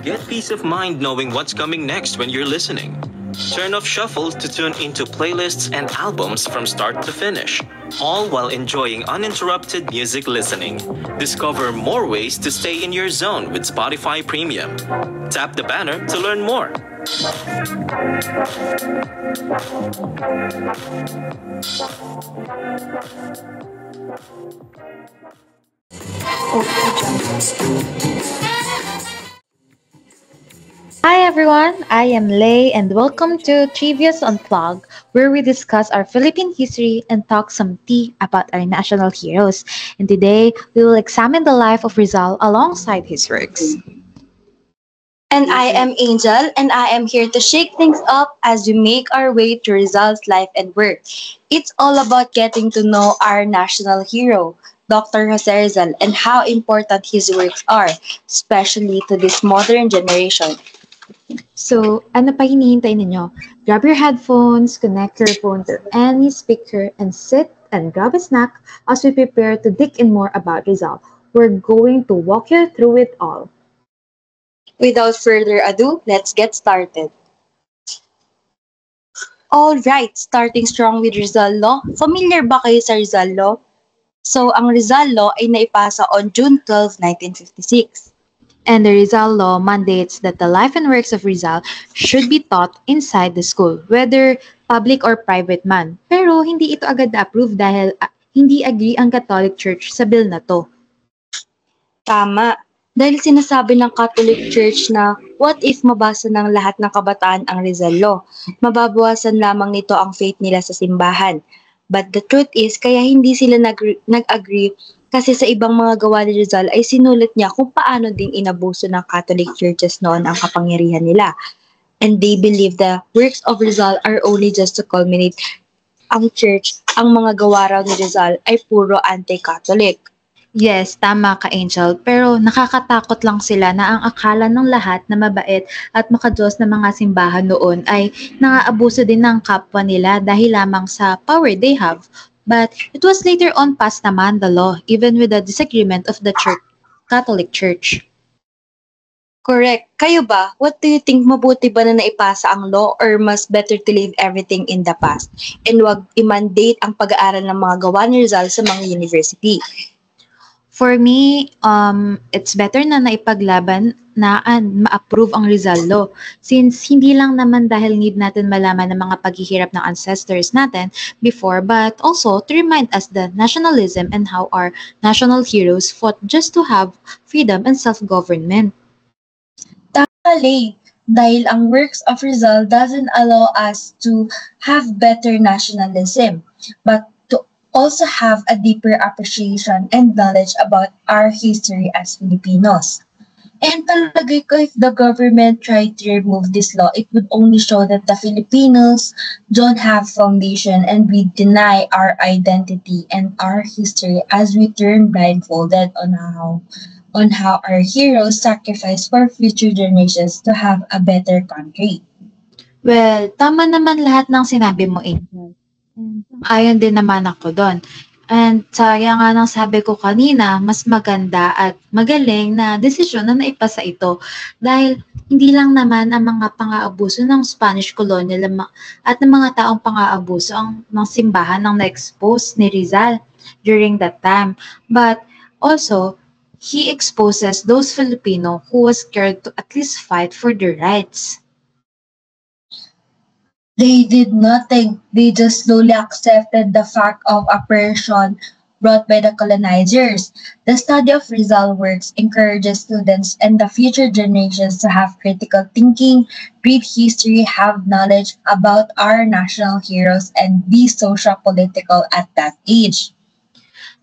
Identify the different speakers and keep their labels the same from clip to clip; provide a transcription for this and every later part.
Speaker 1: Get peace of mind knowing what's coming next when you're listening. Turn off shuffle to tune into playlists and albums from start to finish, all while enjoying uninterrupted music listening. Discover more ways to stay in your zone with Spotify Premium. Tap the banner to learn more.
Speaker 2: Hi everyone, I am Lay and welcome to Trivia's Unplugged, where we discuss our Philippine history and talk some tea about our national heroes. And today, we will examine the life of Rizal alongside his works.
Speaker 3: And I am Angel, and I am here to shake things up as we make our way to Rizal's life and work. It's all about getting to know our national hero, Dr. Jose Rizal, and how important his works are, especially to this modern generation.
Speaker 2: So, ano pa hinihintay ninyo? Grab your headphones, connect your phone to any speaker, and sit and grab a snack as we prepare to dig in more about Rizal. We're going to walk you through it all.
Speaker 3: Without further ado, let's get started. All right, starting strong with Rizal Law. Familiar ba kayo sa Rizal Law? So, ang Rizal Law ay naipasa on June 12, 1956.
Speaker 2: And the Rizal Law mandates that the life and works of Rizal should be taught inside the school, whether public or private man. Pero hindi ito agad na-approve dahil hindi agree ang Catholic Church sa bill na to.
Speaker 3: Tama. Dahil sinasabi ng Catholic Church na what if mabasa ng lahat ng kabataan ang Rizal Law? Mababawasan lamang nito ang faith nila sa simbahan. But the truth is, kaya hindi sila nag-agree kasi sa ibang mga gawa ni Rizal ay sinulat niya kung paano din inabuso ng Catholic churches noon ang kapangyarihan nila. And they believe the works of Rizal are only just to culminate ang church, ang mga gawa raw ni Rizal ay puro anti-Catholic.
Speaker 2: Yes, tama ka, Angel. Pero nakakatakot lang sila na ang akala ng lahat na mabait at makadiyos na mga simbahan noon ay nangaabuso din ng kapwa nila dahil lamang sa power they have. But it was later on passed naman the law, even with the disagreement of the Catholic Church.
Speaker 3: Correct. Kayo ba? What do you think? Mabuti ba na naipasa ang law or mas better to leave everything in the past and wag i-mandate ang pag-aaral ng mga gawa ni Rizal sa mga university?
Speaker 2: For me, it's better na naipaglaban na ma-approve ang Rizal Law since hindi lang naman dahil need natin malaman ng mga paghihirap ng ancestors natin before but also to remind us the nationalism and how our national heroes fought just to have freedom and self-government.
Speaker 3: Tama, dahil ang works of Rizal doesn't allow us to have better nationalism, but to also have a deeper appreciation and knowledge about our history as Filipinos. And palagay ko if the government tried to remove this law, it would only show that the Filipinos don't have foundation and we deny our identity and our history as we turn blindfolded on how our heroes sacrificed for future generations to have a better country.
Speaker 2: Well, tama naman lahat ng sinabi mo, Angel. And ayon din naman ako doon. And sayang nga ng sabi ko kanina, mas maganda at magaling na desisyon na naipasa ito dahil hindi lang naman ang mga pang-aabuso ng Spanish colonial at ng mga taong pang-aabuso ng simbahan ang na-expose ni Rizal during that time. But also, he exposes those Filipino who was scared to at least fight for their rights.
Speaker 3: They did nothing. They just slowly accepted the fact of oppression brought by the colonizers. The study of Rizal works encourages students and the future generations to have critical thinking, read history, have knowledge about our national heroes, and be social-political at that age.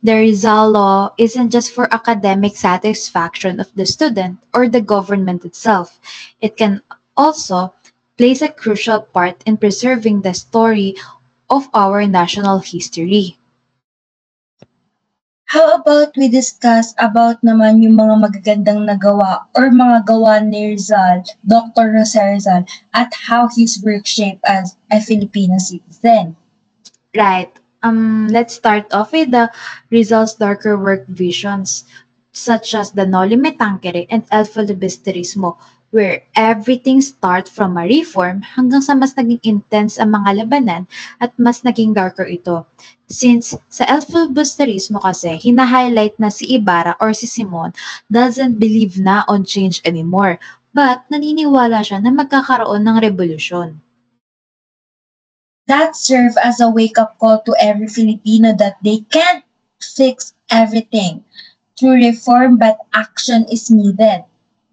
Speaker 2: The Rizal Law isn't just for academic satisfaction of the student or the government itself. It can also plays a crucial part in preserving the story of our national history.
Speaker 3: How about we discuss about naman yung mga magagandang nagawa or mga gawa ni Rizal, Dr. Jose Rizal, at how his work shaped as a Filipino citizen?
Speaker 2: Right. Let's start off with the Rizal's darker work visions. such as the Noli Me Tangere and El Filibusterismo, where everything starts from a reform hanggang sa mas naging intense ang mga labanan at mas naging darker ito. Since sa El Filibusterismo kasi, hina-highlight na si Ibarra or si Simon doesn't believe na on change anymore, but naniniwala siya na magkakaroon ng revolusyon.
Speaker 3: That served as a wake-up call to every Filipino that they can't fix everything through reform, but action is needed.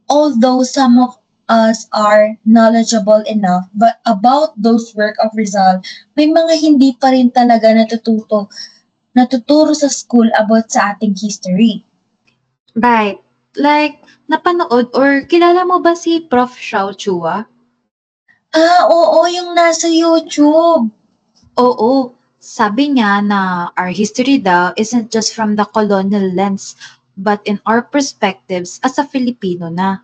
Speaker 3: Although some of us are knowledgeable enough but about those work of Rizal, may mga hindi pa rin talaga natuturo sa school about sa ating history.
Speaker 2: Right. Like, napanood or kilala mo ba si Prof. Xiao Chua?
Speaker 3: Oo, yung nasa YouTube.
Speaker 2: Oo. Sabi niya na our history daw isn't just from the colonial lens, but in our perspectives as a Filipino na.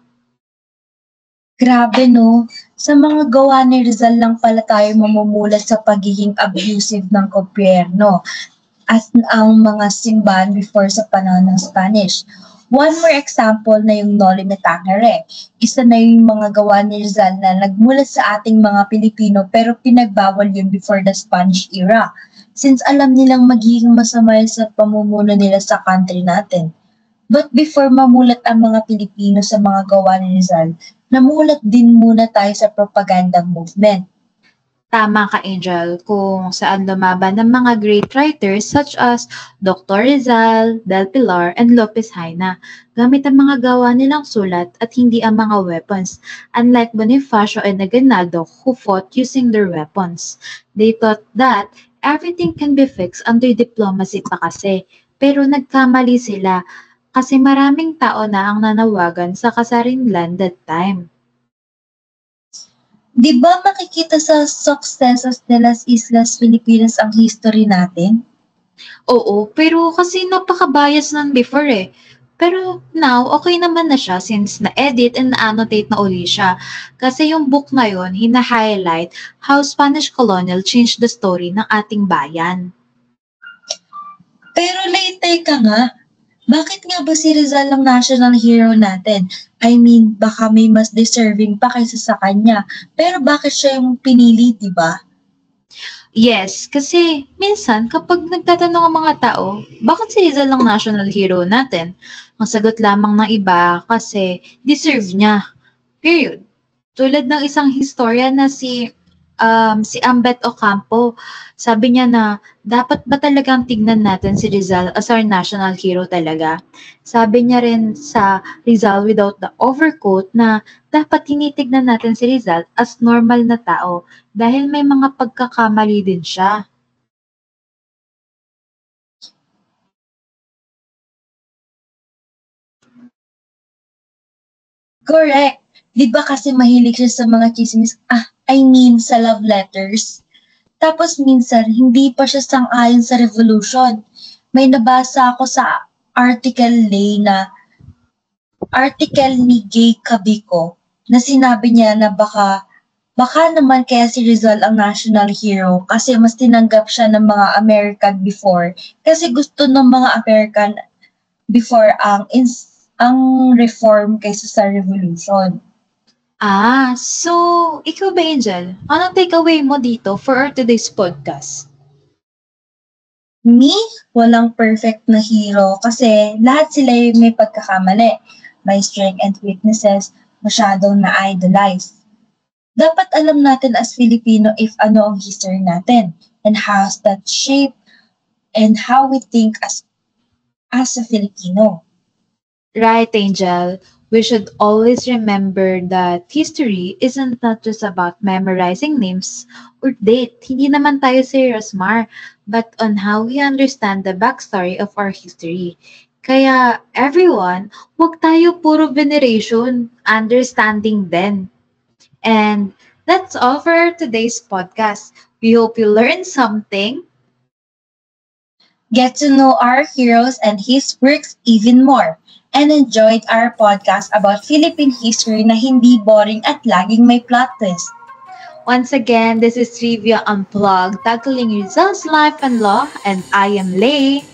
Speaker 3: Grabe no, sa mga gawa ni Rizal lang pala tayo mamumulat sa pagiging abusive ng gobyerno at ang mga simbahan before sa panahon ng Spanish. One more example na yung Noli Me Tangere. Isa na yung mga gawa ni Rizal na nagmula sa ating mga Pilipino pero pinagbawal yun before the Spanish era. Since alam nilang magiging masama sa pamumuno nila sa country natin. But before mamulat ang mga Pilipino sa mga gawa ni Rizal, namulat din muna tayo sa propaganda movement.
Speaker 2: Tama ka, Angel, kung saan lumaban ng mga great writers such as Dr. Rizal, Del Pilar, and Lopez Haina, gamit ang mga gawa nilang sulat at hindi ang mga weapons, unlike Bonifacio and Aguinaldo who fought using their weapons. They thought that everything can be fixed under diplomacy pa kasi, pero nagkamali sila kasi maraming tao na ang nanawagan sa kasarinlan that time.
Speaker 3: Di ba makikita sa successes nila sa Islas Filipinas ang history natin?
Speaker 2: Oo, pero kasi napaka-bias nun before eh. Pero now, okay naman na siya since na-edit and na-annotate na uli siya. Kasi yung book na yun, hina-highlight how Spanish colonial changed the story ng ating bayan.
Speaker 3: Pero late ka nga, bakit nga ba si Rizal ang national hero natin? I mean, baka may mas deserving pa kaysa sa kanya. Pero bakit siya yung pinili, di ba?
Speaker 2: Yes, kasi minsan kapag nagtatanong ang mga tao, bakit si Rizal ang national hero natin? Ang sagot lamang ng iba kasi deserve niya. Period. Tulad ng isang historian na si Ambet Ocampo, sabi niya na dapat ba talagang tignan natin si Rizal as our national hero talaga? Sabi niya rin sa Rizal Without the Overcoat na dapat tinitignan natin si Rizal as normal na tao dahil may mga pagkakamali din siya.
Speaker 3: Correct. Di ba kasi mahilig siya sa mga chismis? Sa love letters. Tapos minsan, hindi pa siya sang-ayon sa revolution. May nabasa ako sa article ni Gay Cabico na sinabi niya na baka naman kaya si Rizal ang national hero kasi mas tinanggap siya ng mga American before kasi gusto ng mga American before ang reform kaysa sa revolution.
Speaker 2: So, ikaw ba, Angel? Anong takeaway mo dito for our today's podcast?
Speaker 3: Me, walang perfect na hero kasi lahat sila yung may pagkakamali. May strength and weaknesses, masyadong na-idolize. Dapat alam natin as Filipino if ano ang history natin and how that shape and how we think as a Filipino.
Speaker 2: Right, Angel. We should always remember that history isn't not just about memorizing names or date. Hindi naman tayo serious, Mar, but on how we understand the backstory of our history. Kaya, everyone, huwag tayo puro veneration, understanding din. And that's all for today's podcast. We hope you learned something.
Speaker 3: Get to know our heroes and his works even more. And enjoyed our podcast about Philippine history na hindi boring at laging may plot twist.
Speaker 2: Once again, this is Trivia Unplugged, tackling Rizal's life and law, and I am Lay.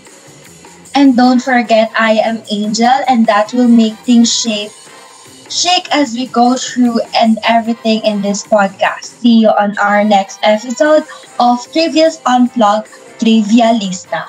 Speaker 3: And don't forget, I am Angel, and that will make things shake as we go through and everything in this podcast. See you on our next episode of Trivia's Unplugged Trivia Lista.